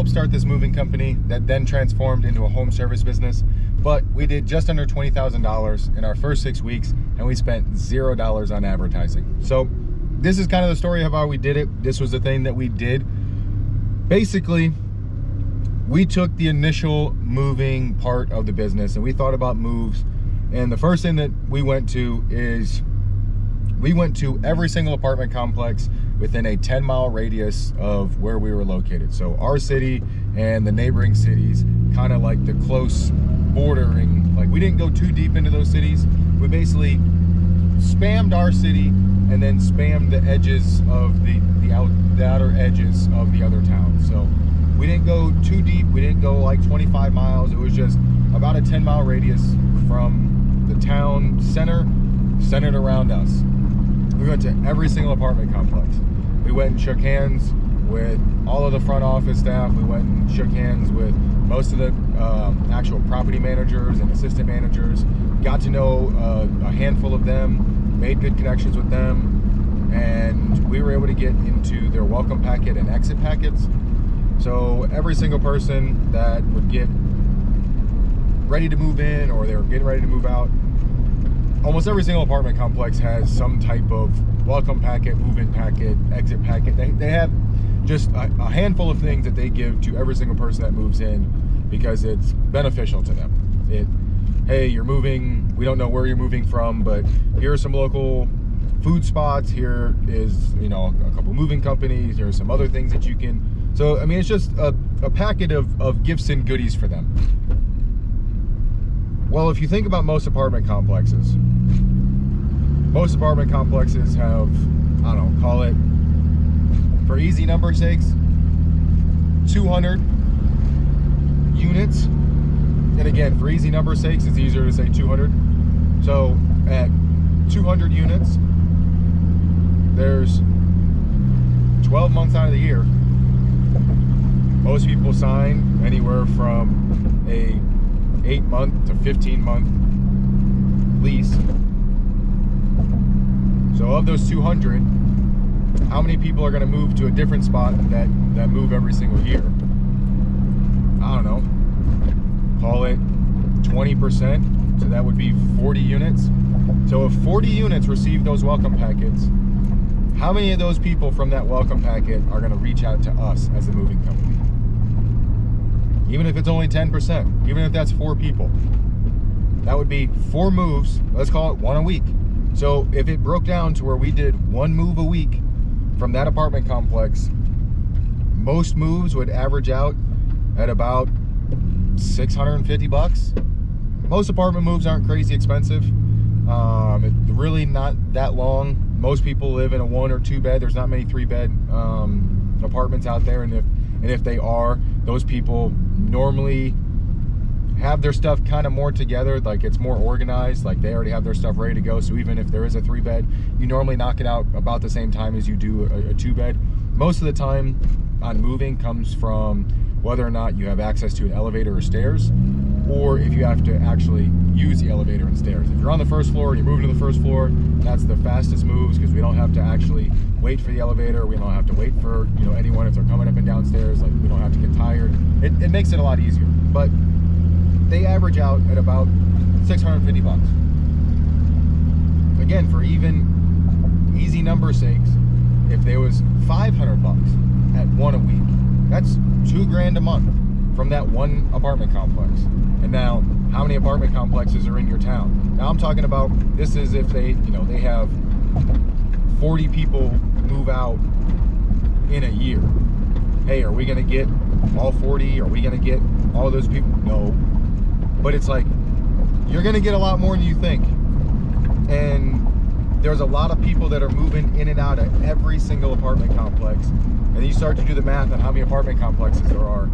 helped start this moving company that then transformed into a home service business. But we did just under $20,000 in our first 6 weeks, and we spent $0 on advertising. So this is kind of the story of how we did it. This was the thing that we did. Basically, we took the initial moving part of the business and we thought about moves. And the first thing that we went to is we went to every single apartment complex within a 10-mile radius of where we were located. So our city and the neighboring cities, kind of like the close bordering, like we didn't go too deep into those cities. We basically spammed our city and then spammed the edges of the outer edges of the other towns. So we didn't go too deep. We didn't go like 25 miles. It was just about a 10-mile radius from the town center, centered around us. We went to every single apartment complex. We went and shook hands with all of the front office staff. We went and shook hands with most of the actual property managers and assistant managers. Got to know a handful of them, made good connections with them, and we were able to get into their welcome packet and exit packets. So every single person that would get ready to move in or they were getting ready to move out, almost every single apartment complex has some type of welcome packet, move-in packet, exit packet. They have just a handful of things that they give to every single person that moves in because it's beneficial to them. Hey, you're moving, we don't know where you're moving from, but here are some local food spots. Here is, a couple moving companies. There are some other things that you can. So, I mean, it's just a packet of gifts and goodies for them. Well, if you think about most apartment complexes have, I don't know, call it, for easy number sakes, 200 units. And again, for easy number sakes, it's easier to say 200. So at 200 units, there's 12 months out of the year. Most people sign anywhere from a 8-month to 15-month lease. So of those 200, how many people are going to move to a different spot that move every single year? I don't know. Call it 20%. So that would be 40 units. So if 40 units receive those welcome packets, how many of those people from that welcome packet are going to reach out to us as a moving company? Even if it's only 10%, even if that's 4 people, that would be 4 moves. Let's call it 1 a week. So if it broke down to where we did 1 move a week from that apartment complex, most moves would average out at about $650. Most apartment moves aren't crazy expensive. It's really not that long. Most people live in a 1 or 2 bed. There's not many 3-bed apartments out there, and if they are, those people normally have their stuff kind of more together, like it's more organized, like they already have their stuff ready to go. So even if there is a 3-bed, you normally knock it out about the same time as you do a 2-bed. Most of the time on moving comes from whether or not you have access to an elevator or stairs, or if you have to actually use the elevator and stairs. If you're on the first floor and you're moving to the first floor, that's the fastest moves because we don't have to actually wait for the elevator. We don't have to wait for anyone if they're coming up and downstairs. Like, we don't have to get tired. It makes it a lot easier. But they average out at about $650. Again, for even easy number sakes, if there was $500 at 1 a week, that's $2,000 a month from that 1 apartment complex. And now, how many apartment complexes are in your town? Now I'm talking about, this is if they have 40 people move out in a year. Hey, are we gonna get all 40? Are we gonna get all those people? No. But it's like, you're gonna get a lot more than you think. And there's a lot of people that are moving in and out of every single apartment complex. And then you start to do the math on how many apartment complexes there are.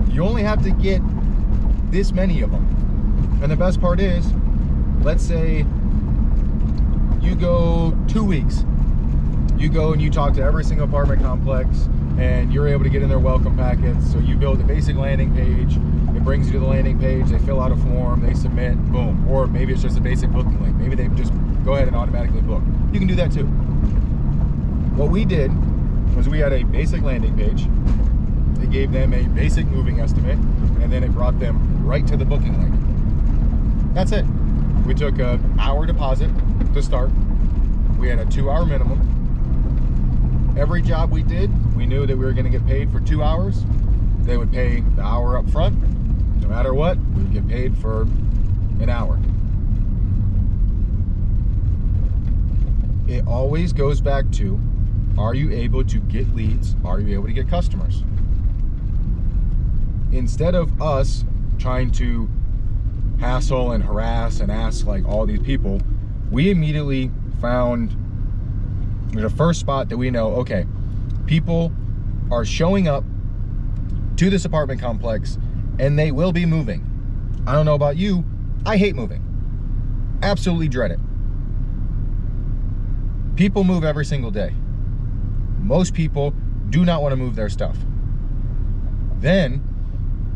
You only have to get this many of them. And the best part is, let's say you go 2 weeks. You go and you talk to every single apartment complex and you're able to get in their welcome packets. So you build a basic landing page. It brings you to the landing page. They fill out a form. They submit. Boom. Or maybe it's just a basic booking link. Maybe they just go ahead and automatically book. You can do that too. What we did was we had a basic landing page. it gave them a basic moving estimate, and then it brought them right to the booking link. That's it. We took an hour deposit to start. We had a 2-hour minimum. Every job we did, we knew that we were going to get paid for 2 hours. They would pay the hour up front. No matter what, we would get paid for an hour. It always goes back to, are you able to get leads? Are you able to get customers? Instead of us trying to hassle and harass and ask like all these people, we immediately found the first spot that we know, okay, people are showing up to this apartment complex and they will be moving. I don't know about you, I hate moving. Absolutely dread it. People move every single day. Most people do not want to move their stuff. Then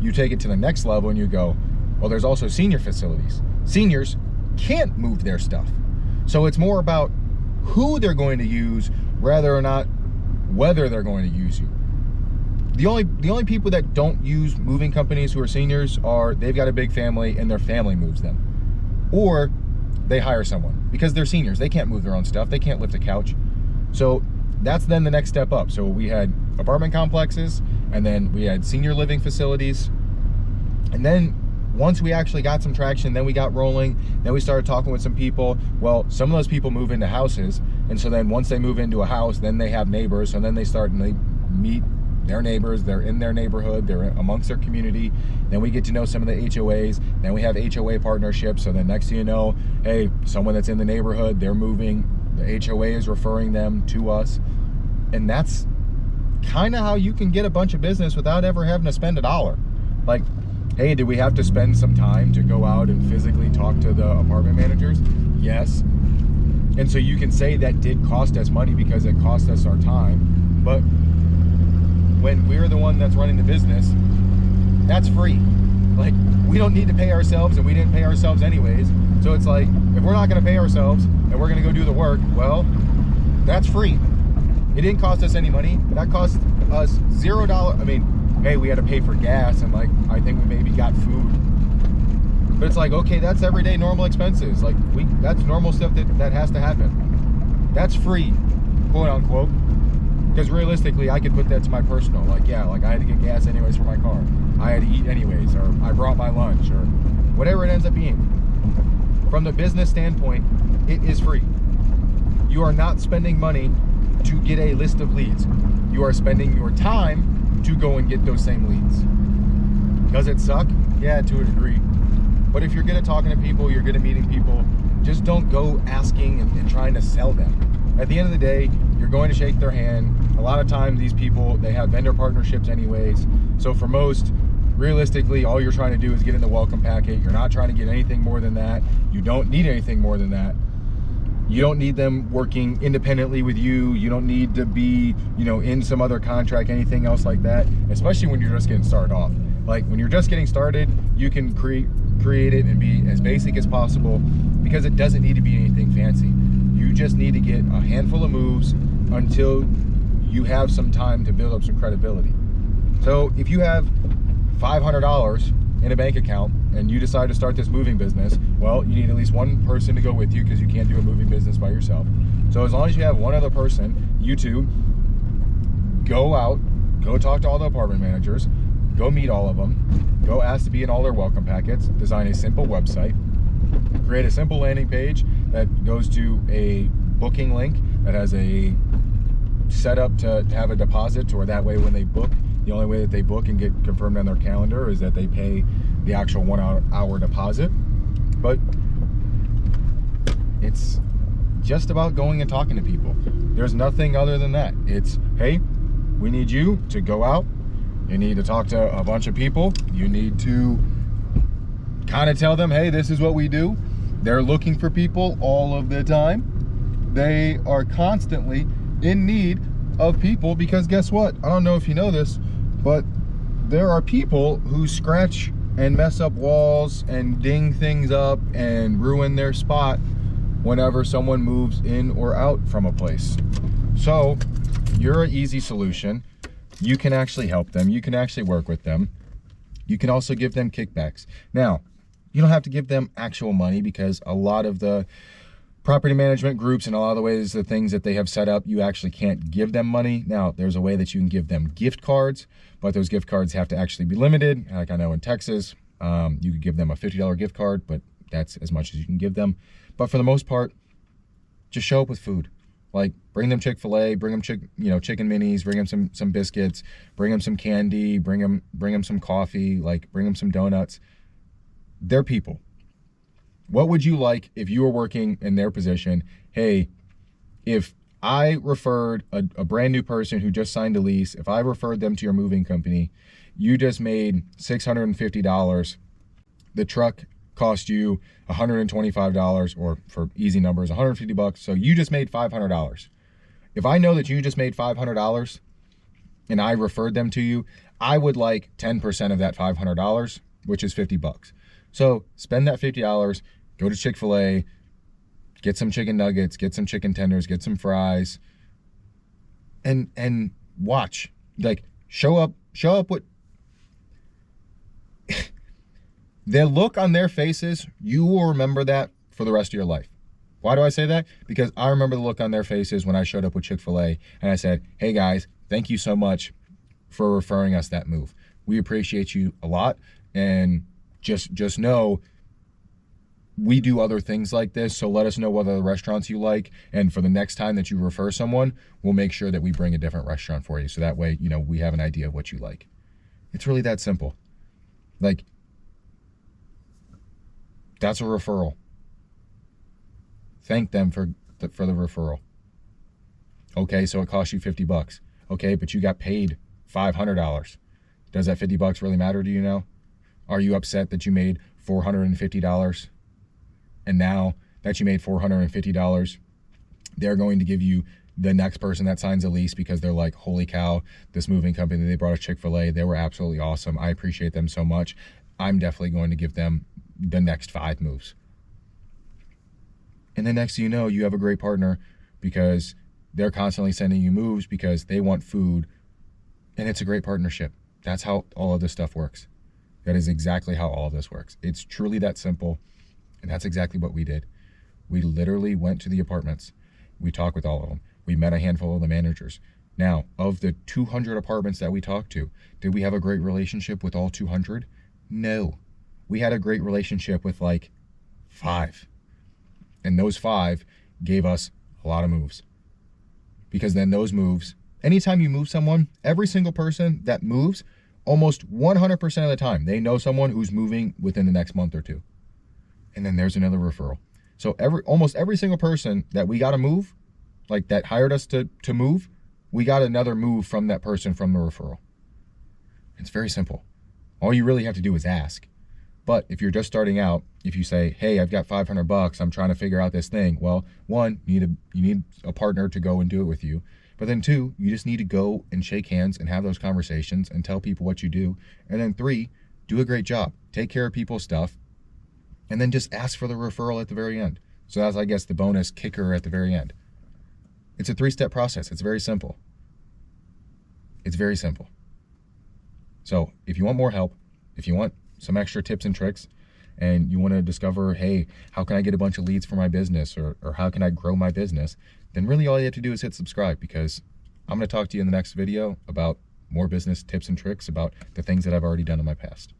you take it to the next level and you go, well, there's also senior facilities. Seniors can't move their stuff. So it's more about who they're going to use rather or not whether they're going to use you. The only people that don't use moving companies who are seniors are they've got a big family and their family moves them. Or they hire someone because they're seniors. They can't move their own stuff. They can't lift a couch. So that's then the next step up. So we had apartment complexes, and then we had senior living facilities. And then once we actually got some traction, then we got rolling, then we started talking with some people. Well, some of those people move into houses. And so then once they move into a house, then they have neighbors. And then they start and they meet their neighbors. They're in their neighborhood. They're amongst their community. Then we get to know some of the HOAs. Then we have HOA partnerships. So then next thing you know, hey, someone that's in the neighborhood, they're moving. The HOA is referring them to us. And that's kind of how you can get a bunch of business without ever having to spend $1. Like, hey, did we have to spend some time to go out and physically talk to the apartment managers? Yes. And so you can say that did cost us money because it cost us our time. But when we're the one that's running the business, that's free. Like, we don't need to pay ourselves, and we didn't pay ourselves anyways. So it's like, if we're not going to pay ourselves and we're going to go do the work, well, that's free. It didn't cost us any money. That cost us $0. I mean, hey, we had to pay for gas, and like, I think we maybe got food. But it's like, okay, that's everyday normal expenses. Like, that's normal stuff that has to happen. That's free, quote unquote. Because realistically, I could put that to my personal. Like, yeah, like I had to get gas anyways for my car. I had to eat anyways, or I brought my lunch, or whatever it ends up being. From the business standpoint, it is free. You are not spending money to get a list of leads. You are spending your time to go and get those same leads. Does it suck? Yeah, to a degree. But if you're good at talking to people, you're good at meeting people, just don't go asking and trying to sell them. At the end of the day, you're going to shake their hand. A lot of times these people, they have vendor partnerships anyways. So for most, realistically, all you're trying to do is get in the welcome packet. You're not trying to get anything more than that. You don't need anything more than that. You don't need them working independently with you. You don't need to be, in some other contract, anything else like that, especially when you're just getting started off. Like, when you're just getting started, you can create it and be as basic as possible, because it doesn't need to be anything fancy. You just need to get a handful of moves until you have some time to build up some credibility. So if you have $500 in a bank account and you decide to start this moving business, well, you need at least one person to go with you, because you can't do a moving business by yourself. So as long as you have one other person, you two go out, go talk to all the apartment managers, go meet all of them, go ask to be in all their welcome packets, design a simple website, create a simple landing page that goes to a booking link that has a setup to have a deposit, or that way when they book, the only way that they book and get confirmed on their calendar is that they pay the actual 1 hour deposit. But it's just about going and talking to people. There's nothing other than that. It's, hey, we need you to go out. You need to talk to a bunch of people. You need to kind of tell them, hey, this is what we do. They're looking for people all of the time. They are constantly in need of people, because guess what? I don't know if you know this, but there are people who scratch and mess up walls and ding things up and ruin their spot whenever someone moves in or out from a place. So you're an easy solution. you can actually help them. You can actually work with them. You can also give them kickbacks. Now, you don't have to give them actual money, because a lot of the property management groups and a lot of the ways, the things that they have set up, you actually can't give them money. Now, there's a way that you can give them gift cards, but those gift cards have to actually be limited. Like I know in Texas, you could give them a $50 gift card, but that's as much as you can give them. But for the most part, just show up with food. Like, bring them Chick-fil-A, bring them chicken minis, bring them some biscuits, bring them some candy, bring them some coffee, like bring them some donuts. They're people. What would you like if you were working in their position? Hey, if I referred a brand new person who just signed a lease, if I referred them to your moving company, you just made $650. The truck cost you $125, or for easy numbers, $150. So you just made $500. If I know that you just made $500 and I referred them to you, I would like 10% of that $500, which is $50. So spend that $50, go to Chick-fil-A, get some chicken nuggets, get some chicken tenders, get some fries, and watch. Like, show up with the look on their faces. You will remember that for the rest of your life. Why do I say that? Because I remember the look on their faces when I showed up with Chick-fil-A and I said, hey guys, thank you so much for referring us that move. We appreciate you a lot, and just know we do other things like this, so let us know what other restaurants you like, and for the next time that you refer someone, we'll make sure that we bring a different restaurant for you, so that way, we have an idea of what you like. It's really that simple. Like, that's a referral. Thank them for the referral. Okay, so it cost you $50. Okay, but you got paid $500. Does that $50 really matter to you now? Are you upset that you made $450? And now that you made $450, they're going to give you the next person that signs a lease because they're like, holy cow, this moving company, they brought us Chick-fil-A. They were absolutely awesome. I appreciate them so much. I'm definitely going to give them the next 5 moves. And then next thing you know, you have a great partner because they're constantly sending you moves because they want food. And it's a great partnership. That's how all of this stuff works. That is exactly how all of this works. It's truly that simple. And that's exactly what we did. We literally went to the apartments. We talked with all of them. We met a handful of the managers. Now, of the 200 apartments that we talked to, did we have a great relationship with all 200? No. We had a great relationship with like 5. And those 5 gave us a lot of moves. Because then those moves, anytime you move someone, every single person that moves, almost 100% of the time, they know someone who's moving within the next month or 2. And then there's another referral. So almost every single person that we got to move, like that hired us to move, we got another move from that person from the referral. It's very simple. All you really have to do is ask. But if you're just starting out, if you say, hey, I've got $500, I'm trying to figure out this thing. Well, 1, you need a partner to go and do it with you. But then 2, you just need to go and shake hands and have those conversations and tell people what you do. And then 3, do a great job. Take care of people's stuff. And then just ask for the referral at the very end. So that's, I guess, the bonus kicker at the very end. It's a 3-step process. It's very simple. It's very simple. So if you want more help, if you want some extra tips and tricks, and you want to discover, hey, how can I get a bunch of leads for my business, or how can I grow my business, then really all you have to do is hit subscribe, because I'm going to talk to you in the next video about more business tips and tricks about the things that I've already done in my past.